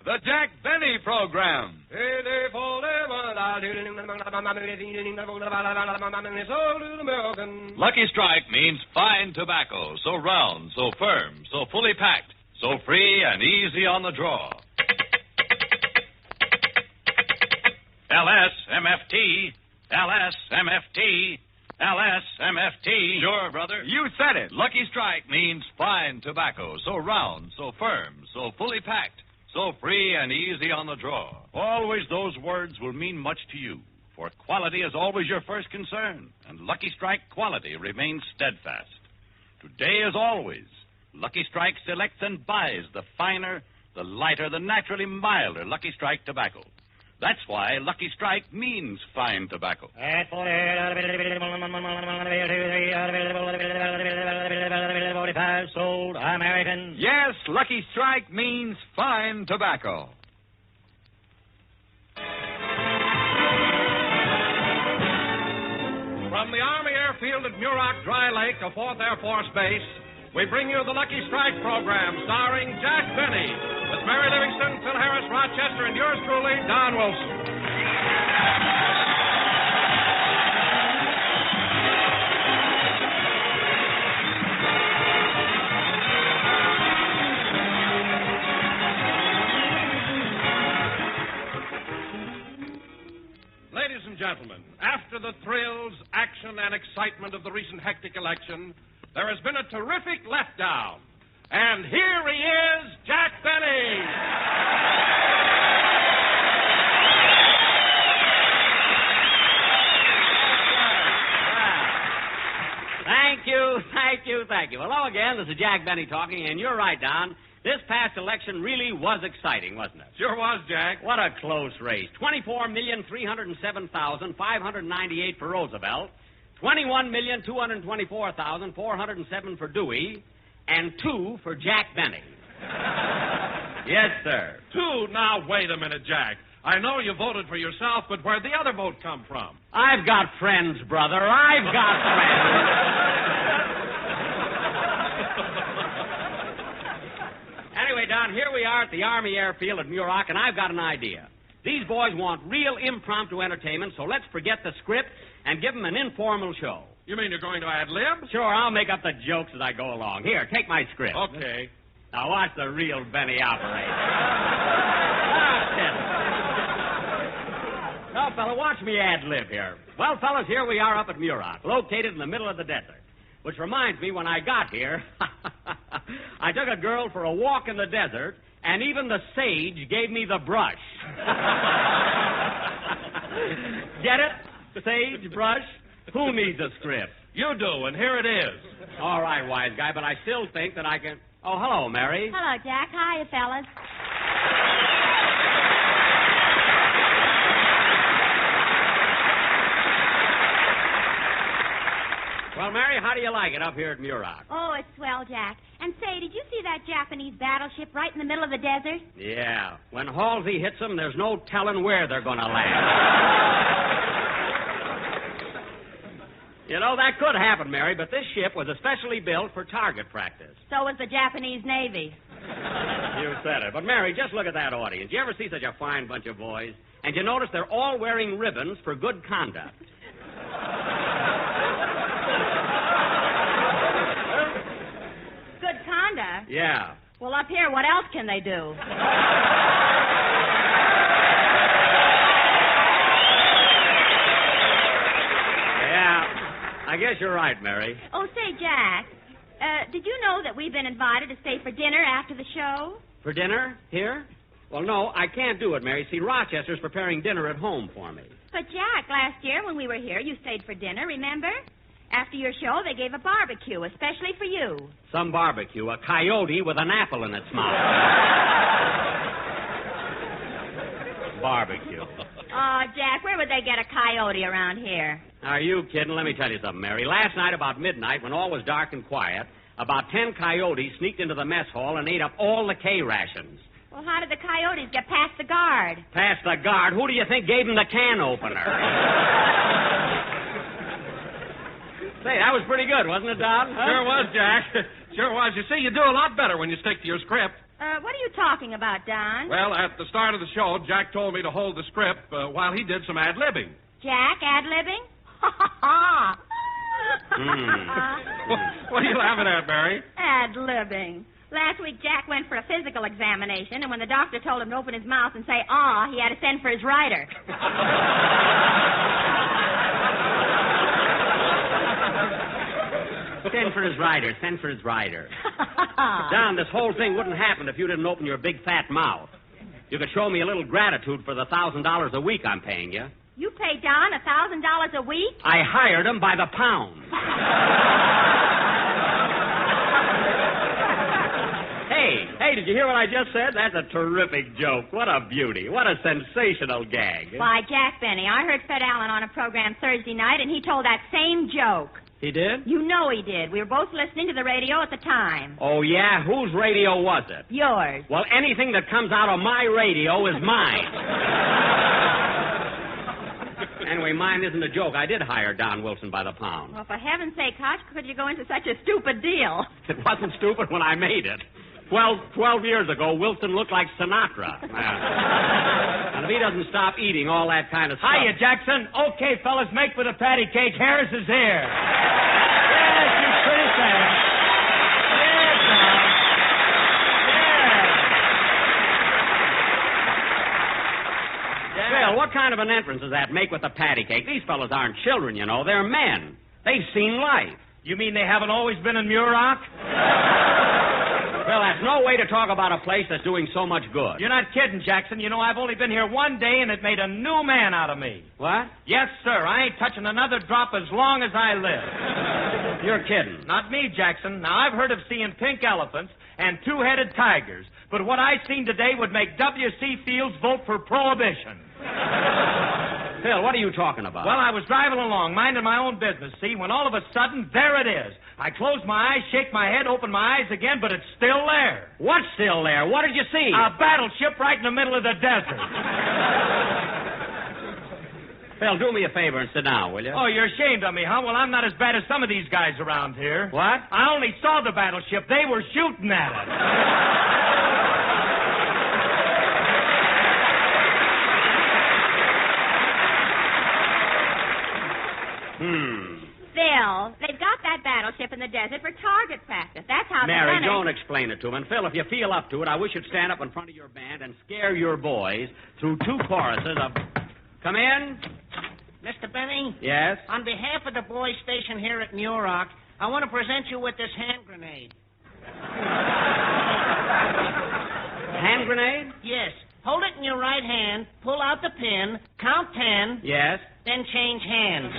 The Jack Benny Program. Lucky Strike means fine tobacco, so round, so firm, so fully packed, so free and easy on the draw. LSMFT, LSMFT, LSMFT. Sure, brother. You said it. Lucky Strike means fine tobacco, so round, so firm, so fully packed, so free and easy on the draw. Always those words will mean much to you, for quality is always your first concern, and Lucky Strike quality remains steadfast. Today, as always, Lucky Strike selects and buys the finer, the lighter, the naturally milder Lucky Strike tobacco. That's why Lucky Strike means fine tobacco. Sold American. Yes, Lucky Strike means fine tobacco. From the Army Airfield at Muroc Dry Lake, a 4th Air Force base, we bring you the Lucky Strike program starring Jack Benny with Mary Livingston, Phil Harris, Rochester, and yours truly, Don Wilson. Ladies and gentlemen, after the thrills, action, and excitement of the recent hectic election, there has been a terrific letdown. And here he is, Jack Benny. Thank you. Hello again. This is Jack Benny talking, and you're right, Don. This past election really was exciting, wasn't it? Sure was, Jack. What a close race. 24,307,598 for Roosevelt, 21,224,407 for Dewey, and 2 for Jack Benny. Yes, sir. 2? Now, wait a minute, Jack. I know you voted for yourself, but where'd the other vote come from? I've got friends, brother. I've got friends. Anyway, Don, here we are at the Army Airfield at Muroc, and I've got an idea. These boys want real impromptu entertainment, so let's forget the script and give them an informal show. You mean you're going to ad-lib? Sure, I'll make up the jokes as I go along. Here, take my script. Okay. Now watch the real Benny operate. Now, fella, watch me ad-lib here. Well, fellas, here we are up at Muroc, located in the middle of the desert. Which reminds me, when I got here, I took a girl for a walk in the desert, and even the sage gave me the brush. Get it? Sage, brush? Who needs a script? You do, and here it is. All right, wise guy, but I still think that I can... Oh, hello, Mary. Hello, Jack. Hiya, fellas. Well, Mary, how do you like it up here at Muroc? Oh, it's swell, Jack. And say, did you see that Japanese battleship right in the middle of the desert? Yeah. When Halsey hits them, there's no telling where they're going to land. You know, that could happen, Mary, but this ship was especially built for target practice. So was the Japanese Navy. You said it. But, Mary, just look at that audience. You ever see such a fine bunch of boys? And you notice they're all wearing ribbons for good conduct. Good conduct? Yeah. Well, up here, what else can they do? Yeah, I guess you're right, Mary. Oh, say, Jack, did you know that we've been invited to stay for dinner after the show? For dinner? Here? Well, no, I can't do it, Mary. See, Rochester's preparing dinner at home for me. But, Jack, last year when we were here, you stayed for dinner, remember? After your show, they gave a barbecue, especially for you. Some barbecue, a coyote with an apple in its mouth. Barbecue. Oh, Jack, where would they get a coyote around here? Are you kidding? Let me tell you something, Mary. Last night about midnight, when all was dark and quiet, about 10 coyotes sneaked into the mess hall and ate up all the K rations. Well, how did the coyotes get past the guard? Past the guard? Who do you think gave them the can opener? Say, that was pretty good, wasn't it, Don? Huh? Sure was, Jack. Sure was. You see, you do a lot better when you stick to your script. What are you talking about, Don? Well, at the start of the show, Jack told me to hold the script while he did some ad-libbing. Jack, ad-libbing? Ha, ha, ha. What are you laughing at, Mary? Ad-libbing. Last week, Jack went for a physical examination, and when the doctor told him to open his mouth and say, "Ah," he had to send for his writer. Send for his rider. Send for his rider. Don, this whole thing wouldn't happen if you didn't open your big fat mouth. You could show me a little gratitude for the $1,000 a week I'm paying you. You pay Don $1,000 a week? I hired him by the pound. Hey, did you hear what I just said? That's a terrific joke. What a beauty. What a sensational gag. Why, Jack Benny, I heard Fred Allen on a program Thursday night, and he told that same joke. He did? You know he did. We were both listening to the radio at the time. Oh, yeah? Whose radio was it? Yours. Well, anything that comes out of my radio is mine. Anyway, mine isn't a joke. I did hire Don Wilson by the pound. Well, for heaven's sake, how could you go into such a stupid deal? It wasn't stupid when I made it. 12 years ago, Wilson looked like Sinatra. And if he doesn't stop eating all that kind of stuff... Hiya, Jackson. Okay, fellas, make for the patty cake. Harris is here. Yes, you pretty fast. Yes, now. Yes. Well, what kind of an entrance does that make with the patty cake? These fellas aren't children, you know. They're men. They've seen life. You mean they haven't always been in Muroc? Well, that's no way to talk about a place that's doing so much good. You're not kidding, Jackson. You know, I've only been here one day, and it made a new man out of me. What? Yes, sir. I ain't touching another drop as long as I live. You're kidding. Not me, Jackson. Now, I've heard of seeing pink elephants and two-headed tigers, but what I seen today would make W.C. Fields vote for prohibition. Phil, what are you talking about? Well, I was driving along, minding my own business, see, when all of a sudden, there it is. I close my eyes, shake my head, open my eyes again, but it's still there. What's still there? What did you see? A battleship right in the middle of the desert. Phil, do me a favor and sit down, will you? Oh, you're ashamed of me, huh? Well, I'm not as bad as some of these guys around here. What? I only saw the battleship. They were shooting at it. Phil, they've got that battleship in the desert for target practice. That's how Mary, they've done don't explain it to him. And, Phil, if you feel up to it, I wish you'd stand up in front of your band and scare your boys through 2 choruses of... Come in. Mr. Benny? Yes? On behalf of the boys stationed here at Muroc, I want to present you with this hand grenade. Hand grenade? Yes. Hold it in your right hand, pull out the pin, count 10, Yes? then change hands.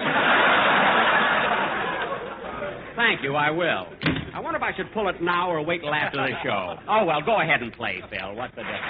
Thank you, I will. I wonder if I should pull it now or wait till after the show. Oh, well, go ahead and play, Phil. What's the difference?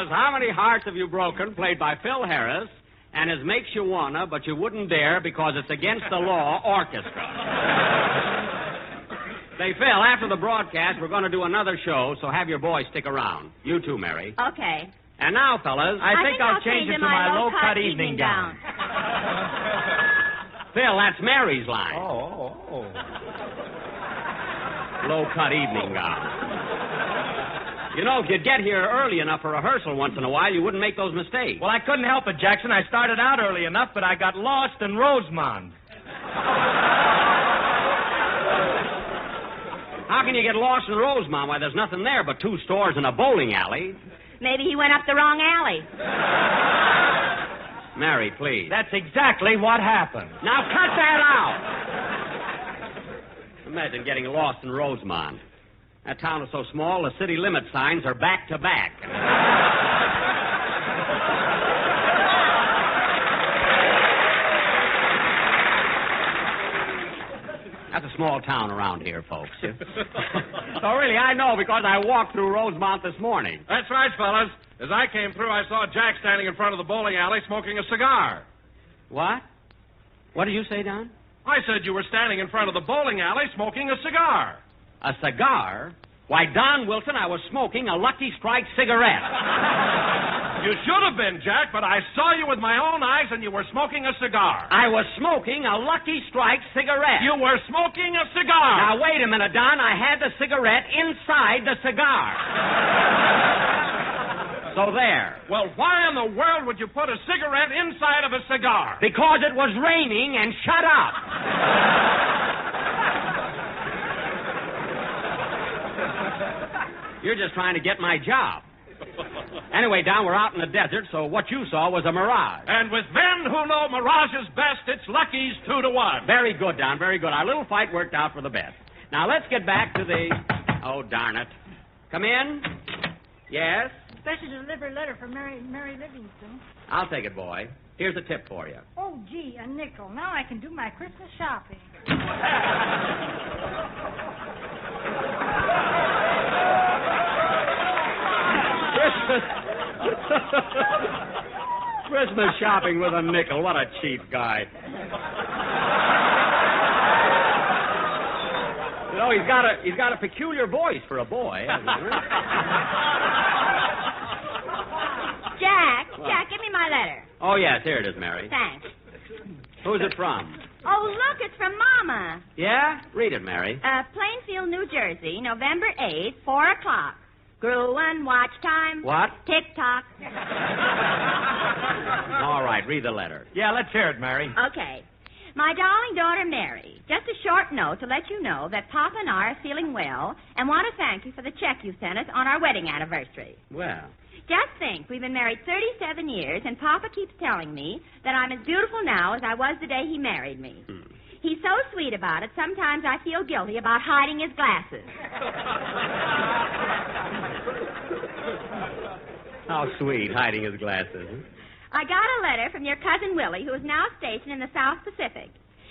How Many Hearts Have You Broken, played by Phil Harris, and as makes you wanna, but you wouldn't dare because it's against the law, orchestra. Say, Phil, after the broadcast, we're going to do another show, so have your boys stick around. You too, Mary. Okay. And now, fellas, I think I'll change it to my low-cut evening gown. Phil, that's Mary's line. Oh. Low-cut evening gown. You know, if you'd get here early enough for rehearsal once in a while, you wouldn't make those mistakes. Well, I couldn't help it, Jackson. I started out early enough, but I got lost in Rosemont. How can you get lost in Rosemont? Why, there's nothing there but 2 stores and a bowling alley. Maybe he went up the wrong alley. Mary, please. That's exactly what happened. Now cut that out! Imagine getting lost in Rosemont. That town is so small, the city limit signs are back to back. That's a small town around here, folks. Oh, really, I know because I walked through Rosemont this morning. That's right, fellas. As I came through, I saw Jack standing in front of the bowling alley smoking a cigar. What? What did you say, Don? I said you were standing in front of the bowling alley smoking a cigar. A cigar? Why, Don Wilson, I was smoking a Lucky Strike cigarette. You should have been, Jack, but I saw you with my own eyes and you were smoking a cigar. I was smoking a Lucky Strike cigarette. You were smoking a cigar. Now, wait a minute, Don. I had the cigarette inside the cigar. So there. Well, why in the world would you put a cigarette inside of a cigar? Because it was raining and shut up. You're just trying to get my job. Anyway, Don, we're out in the desert, so what you saw was a mirage. And with men who know mirages best, it's Lucky's 2-1. Very good, Don, very good. Our little fight worked out for the best. Now, let's get back to the... Oh, darn it. Come in. Yes? Special delivery letter for Mary Livingston. I'll take it, boy. Here's a tip for you. Oh, gee, a nickel. Now I can do my Christmas shopping. Christmas shopping with a nickel. What a cheap guy. You know, he's got a peculiar voice for a boy, hasn't he? Jack, give me my letter. Oh, yes, here it is, Mary. Thanks. Who's it from? Oh, look, it's from Mama. Yeah? Read it, Mary. Plainfield, New Jersey, November 8th, 4 o'clock. Gruen, watch time. What? Tick-tock. All right, read the letter. Yeah, let's hear it, Mary. Okay. My darling daughter, Mary, just a short note to let you know that Papa and I are feeling well and want to thank you for the check you sent us on our wedding anniversary. Well. Just think, we've been married 37 years, and Papa keeps telling me that I'm as beautiful now as I was the day he married me. He's so sweet about it, sometimes I feel guilty about hiding his glasses. How sweet, hiding his glasses. I got a letter from your cousin Willie, who is now stationed in the South Pacific.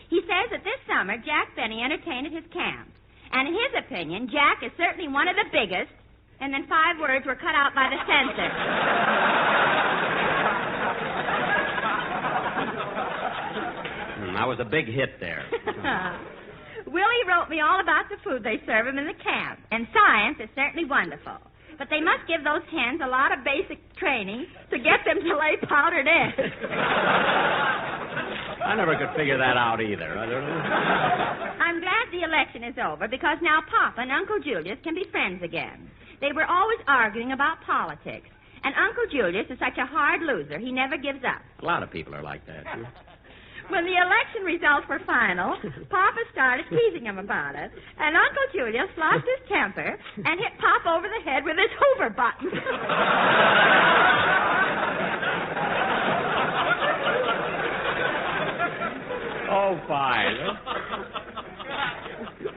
He says that this summer Jack Benny entertained at his camp. And in his opinion, Jack is certainly one of the biggest. And then 5 words were cut out by the censor. That was a big hit there. Willie wrote me all about the food they serve him in the camp. And science is certainly wonderful. But they must give those hens a lot of basic training to get them to lay powdered eggs. I never could figure that out either. I'm glad the election is over because now Papa and Uncle Julius can be friends again. They were always arguing about politics. And Uncle Julius is such a hard loser, he never gives up. A lot of people are like that. When the election results were final, Papa started teasing him about it, and Uncle Julius lost his temper and hit Pop over the head with his Hoover button. Oh, fine.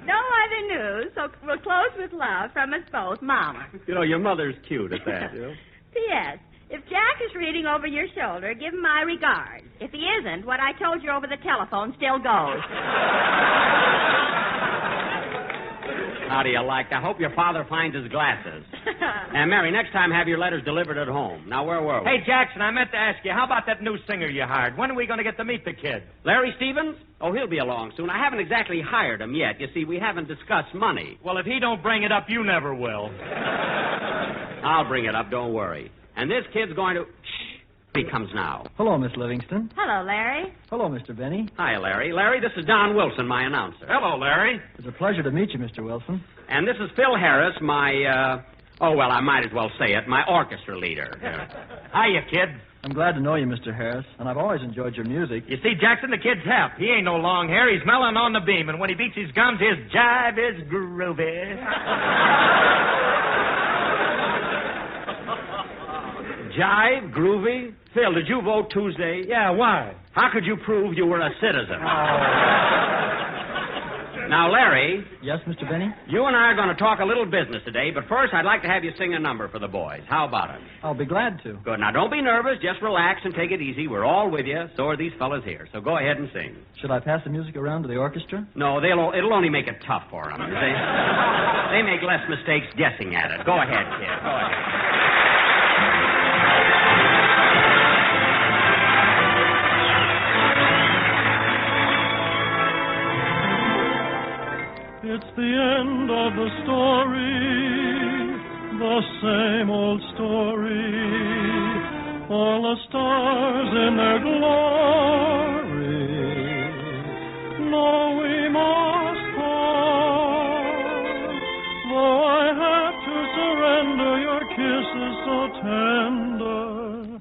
No other news, so we'll close with love from us both, Mama. You know, your mother's cute at that, you know. P.S. If Jack is reading over your shoulder, give him my regards. If he isn't, what I told you over the telephone still goes. How do you like that? I hope your father finds his glasses. And, Mary, next time have your letters delivered at home. Now, where were we? Hey, Jackson, I meant to ask you, how about that new singer you hired? When are we going to get to meet the kid? Larry Stevens? Oh, he'll be along soon. I haven't exactly hired him yet. You see, we haven't discussed money. Well, if he don't bring it up, you never will. I'll bring it up, don't worry. And this kid's going to... Shh. He comes now. Hello, Miss Livingston. Hello, Larry. Hello, Mr. Benny. Hi, Larry. Larry, this is Don Wilson, my announcer. Hello, Larry. It's a pleasure to meet you, Mr. Wilson. And this is Phil Harris, my, I might as well say it, my orchestra leader. Hiya, kid. I'm glad to know you, Mr. Harris, and I've always enjoyed your music. You see, Jackson, the kid's hep. He ain't no long hair. He's melon on the beam, and when he beats his gums, his jive is groovy. Jive? Groovy? Phil, did you vote Tuesday? Yeah, why? How could you prove you were a citizen? Now, Larry. Yes, Mr. Benny? You and I are going to talk a little business today, but first I'd like to have you sing a number for the boys. How about it? I'll be glad to. Good. Now, don't be nervous. Just relax and take it easy. We're all with you. So are these fellas here. So go ahead and sing. Should I pass the music around to the orchestra? No, it'll only make it tough for them. They make less mistakes guessing at it. Go ahead, kid. Go ahead. It's the end of the story, the same old story. All the stars in their glory. No, we must part. Though I have to surrender your kisses so tender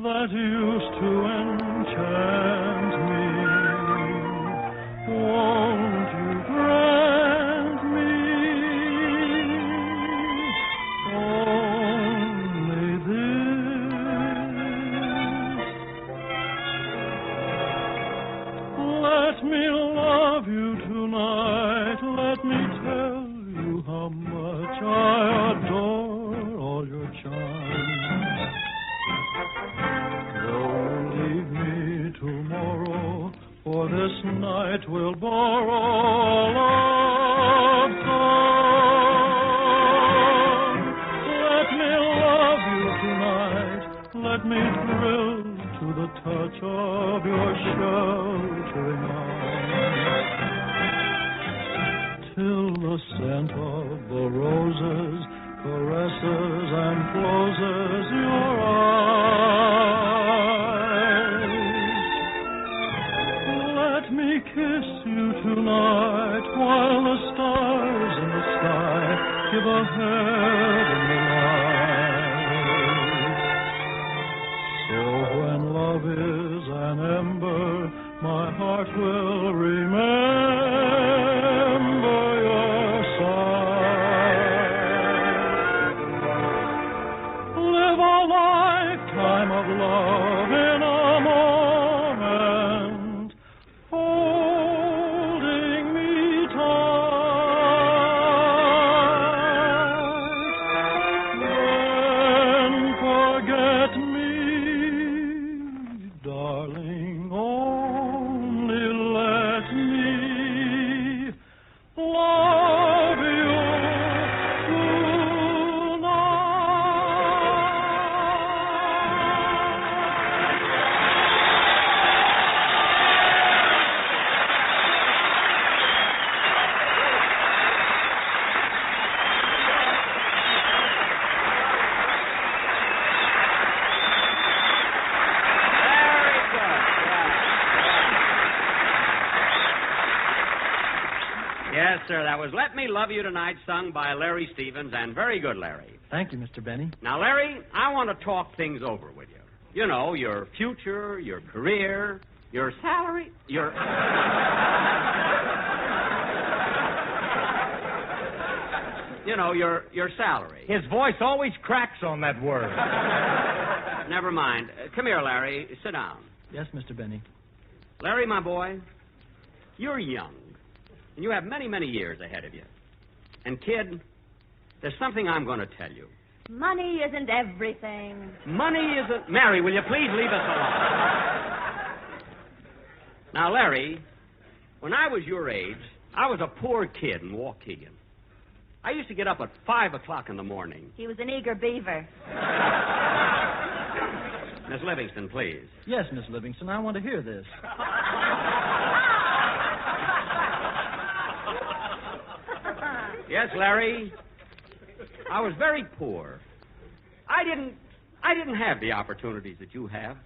that used to enchant me. Won't you grant me only this? Let me love you tonight. Let me tell you how much I adore all your charms. Don't leave me tomorrow, for this night will borrow a love song. Let me love you tonight. Let me thrill to the touch of your sheltering arms. Till the scent of the roses caresses and closes your eyes. Let me kiss you tonight while the stars in the sky give a heavenly light. So when love is an ember, my heart will remember your sight. Live a lifetime of love in a moment, holding me tight. Then forget me, darling. Only let me love you Yes, sir. That was Let Me Love You Tonight, sung by Larry Stevens, and very good, Larry. Thank you, Mr. Benny. Now, Larry, I want to talk things over with you. You know, your future, your career, your salary, your... You know, your salary. His voice always cracks on that word. Never mind. Come here, Larry. Sit down. Yes, Mr. Benny. Larry, my boy, you're young, and you have many, many years ahead of you. And, kid, there's something I'm going to tell you. Money isn't everything. Money isn't... Mary, will you please leave us alone? Now, Larry, when I was your age, I was a poor kid in Waukegan. I used to get up at 5 o'clock in the morning. He was an eager beaver. Miss Livingston, please. Yes, Miss Livingston, I want to hear this. Yes, Larry. I was very poor. I didn't have the opportunities that you have.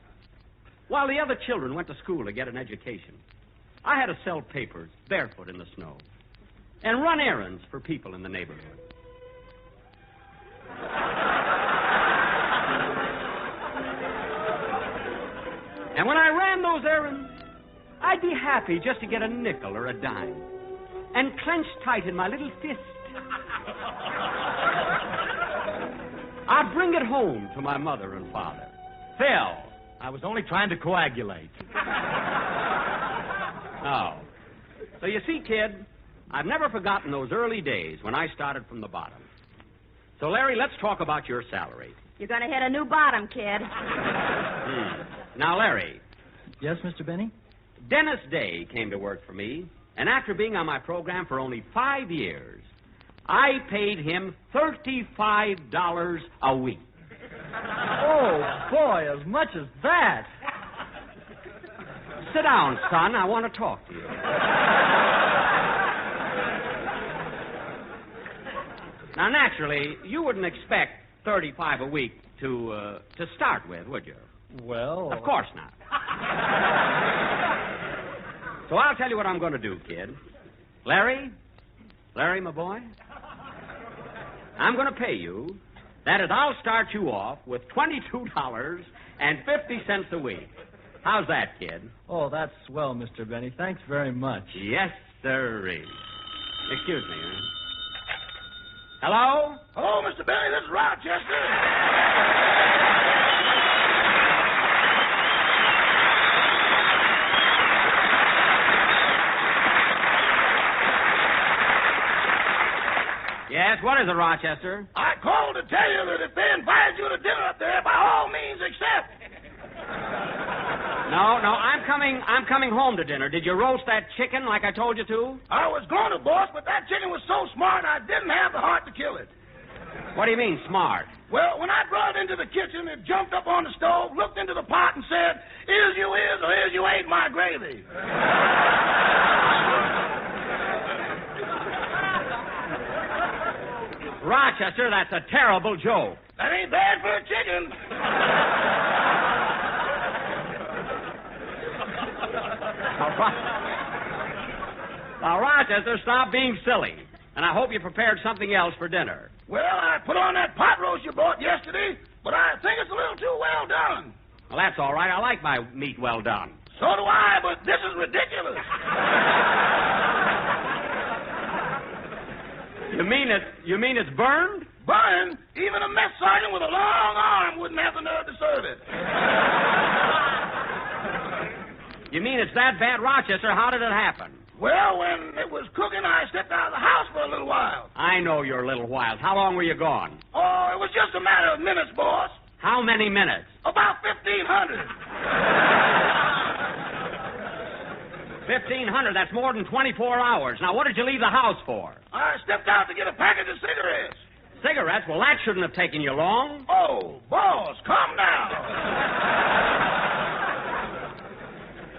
While the other children went to school to get an education, I had to sell papers barefoot in the snow and run errands for people in the neighborhood. And when I ran those errands, I'd be happy just to get a nickel or a dime and clench tight in my little fist. I'd bring it home to my mother and father. Phil, I was only trying to coagulate. Oh. So you see, kid, I've never forgotten those early days when I started from the bottom. So, Larry, let's talk about your salary. You're going to hit a new bottom, kid. Now, Larry. Yes, Mr. Benny? Dennis Day came to work for me, and after being on my program for only 5 years, I paid him $35 a week. Oh, boy, as much as that. Sit down, son. I want to talk to you. Now, naturally, you wouldn't expect $35 a week to start with, would you? Well... Of course not. So I'll tell you what I'm going to do, kid. Larry, my boy, I'm going to pay you. That is, I'll start you off with $22.50 a week. How's that, kid? Oh, that's swell, Mr. Benny. Thanks very much. Yes, sirree. Excuse me. Hello? Hello, Mr. Benny. This is Rochester. Yes, what is it, Rochester? I called to tell you that if they invited you to dinner up there, by all means accept. No, I'm coming home to dinner. Did you roast that chicken like I told you to? I was going to, boss, but that chicken was so smart I didn't have the heart to kill it. What do you mean, smart? Well, when I brought it into the kitchen, it jumped up on the stove, looked into the pot, and said, "Is you is or is you ain't my gravy." Rochester, that's a terrible joke. That ain't bad for a chicken. Now, Rochester, stop being silly. And I hope you prepared something else for dinner. Well, I put on that pot roast you bought yesterday, but I think it's a little too well done. Well, that's all right. I like my meat well done. So do I, but this is ridiculous. You mean it's burned? Burned? Even a mess sergeant with a long arm wouldn't have the nerve to serve it. You mean it's that bad, Rochester? How did it happen? Well, when it was cooking, I stepped out of the house for a little while. I know you're a little while. How long were you gone? Oh, it was just a matter of minutes, boss. How many minutes? About 1,500. 1,500? That's more than 24 hours. Now, what did you leave the house for? I stepped out to get a package of cigarettes. Cigarettes? Well, that shouldn't have taken you long. Oh, boss, come now.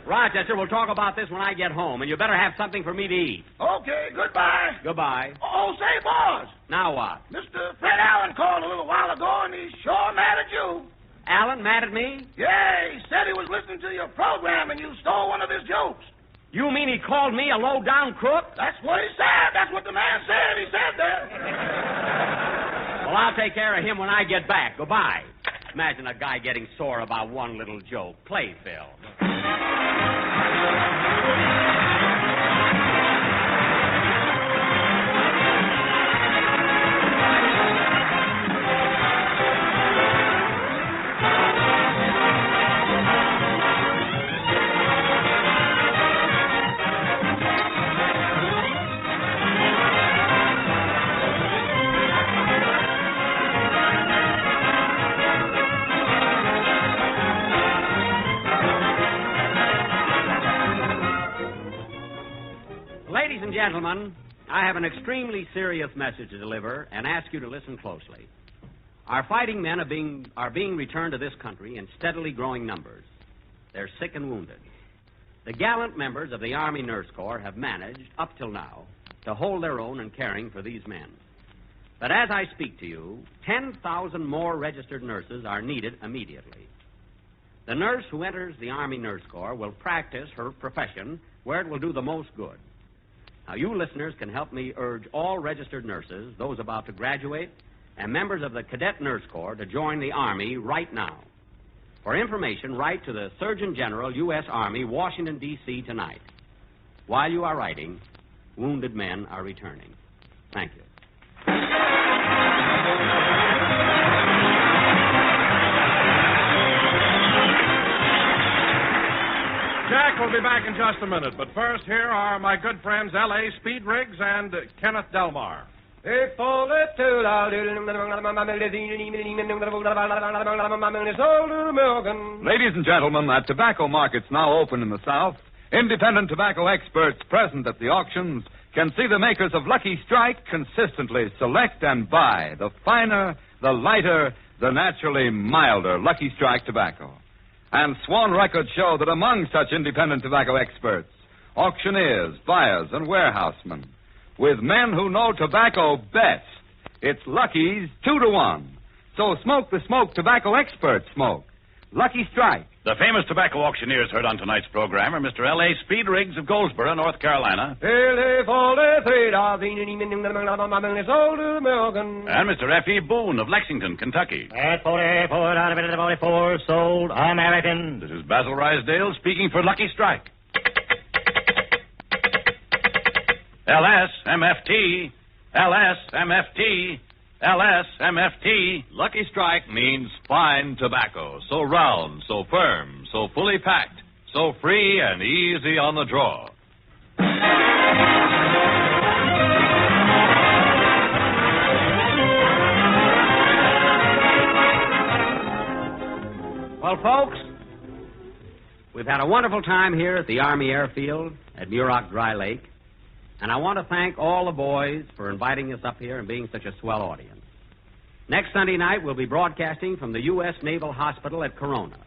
Rochester, we'll talk about this when I get home, and you better have something for me to eat. Okay, goodbye. Goodbye. Oh, say, boss. Now what? Mr. Fred Allen called a little while ago, and he's sure mad at you. Allen mad at me? Yeah, he said he was listening to your program, and you stole one of his jokes. You mean he called me a low-down crook? That's what he said. That's what the man said. He said that. Well, I'll take care of him when I get back. Goodbye. Imagine a guy getting sore about one little joke. Play, Phil. Ladies and gentlemen, I have an extremely serious message to deliver and ask you to listen closely. Our fighting men are being returned to this country in steadily growing numbers. They're sick and wounded. The gallant members of the Army Nurse Corps have managed, up till now, to hold their own in caring for these men. But as I speak to you, 10,000 more registered nurses are needed immediately. The nurse who enters the Army Nurse Corps will practice her profession where it will do the most good. Now, you listeners can help me urge all registered nurses, those about to graduate, and members of the Cadet Nurse Corps to join the Army right now. For information, write to the Surgeon General, U.S. Army, Washington, D.C. tonight. While you are writing, wounded men are returning. Thank you. Jack will be back in just a minute, but first, here are my good friends L.A. Speed Riggs and Kenneth Delmar. Ladies and gentlemen, at tobacco markets now open in the South, independent tobacco experts present at the auctions can see the makers of Lucky Strike consistently select and buy the finer, the lighter, the naturally milder Lucky Strike tobacco. And sworn records show that among such independent tobacco experts, auctioneers, buyers, and warehousemen, with men who know tobacco best, it's Lucky's 2-to-1. So smoke the smoke tobacco experts smoke. Lucky Strike. The famous tobacco auctioneers heard on tonight's program are Mr. L.A. Speed Riggs of Goldsboro, North Carolina, and Mr. F.E. Boone of Lexington, Kentucky. At 44, sold American. This is Basil Rysdale speaking for Lucky Strike. LSMFT, LSMFT, LSMFT. Lucky Strike means fine tobacco. So round, so firm, so fully packed, so free and easy on the draw. Well, folks, we've had a wonderful time here at the Army Airfield at Muroc Dry Lake. And I want to thank all the boys for inviting us up here and being such a swell audience. Next Sunday night, we'll be broadcasting from the U.S. Naval Hospital at Corona.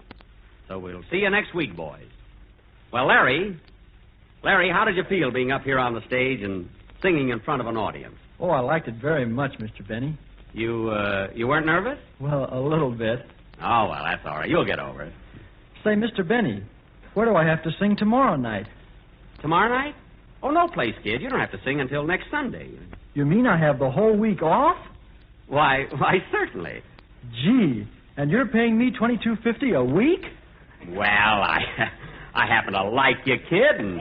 So we'll see you next week, boys. Well, Larry, how did you feel being up here on the stage and singing in front of an audience? Oh, I liked it very much, Mr. Benny. You weren't nervous? Well, a little bit. Oh, well, that's all right. You'll get over it. Say, Mr. Benny, where do I have to sing tomorrow night? Tomorrow night? Oh, no place, kid. You don't have to sing until next Sunday. You mean I have the whole week off? Why, certainly. Gee, and you're paying me $22.50 a week? Well, I happen to like you, kid, and...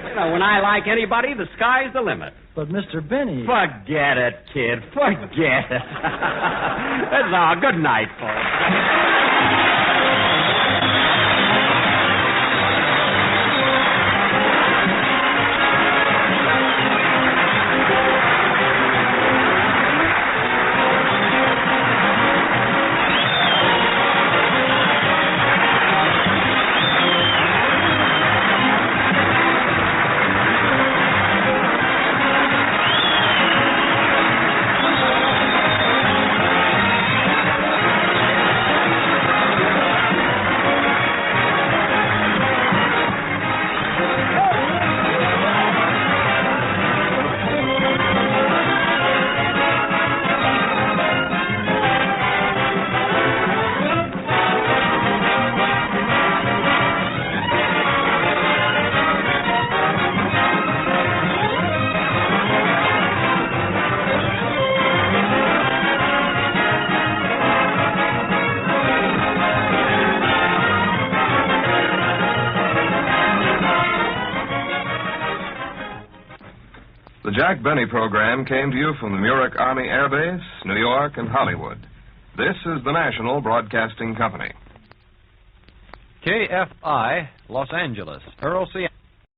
You know, when I like anybody, the sky's the limit. But, Mr. Benny... Forget it, kid. Forget it. That's all. Good night, folks. The Jack Benny program came to you from the Muroc Army Air Base, New York, and Hollywood. This is the National Broadcasting Company. KFI, Los Angeles, Earl C.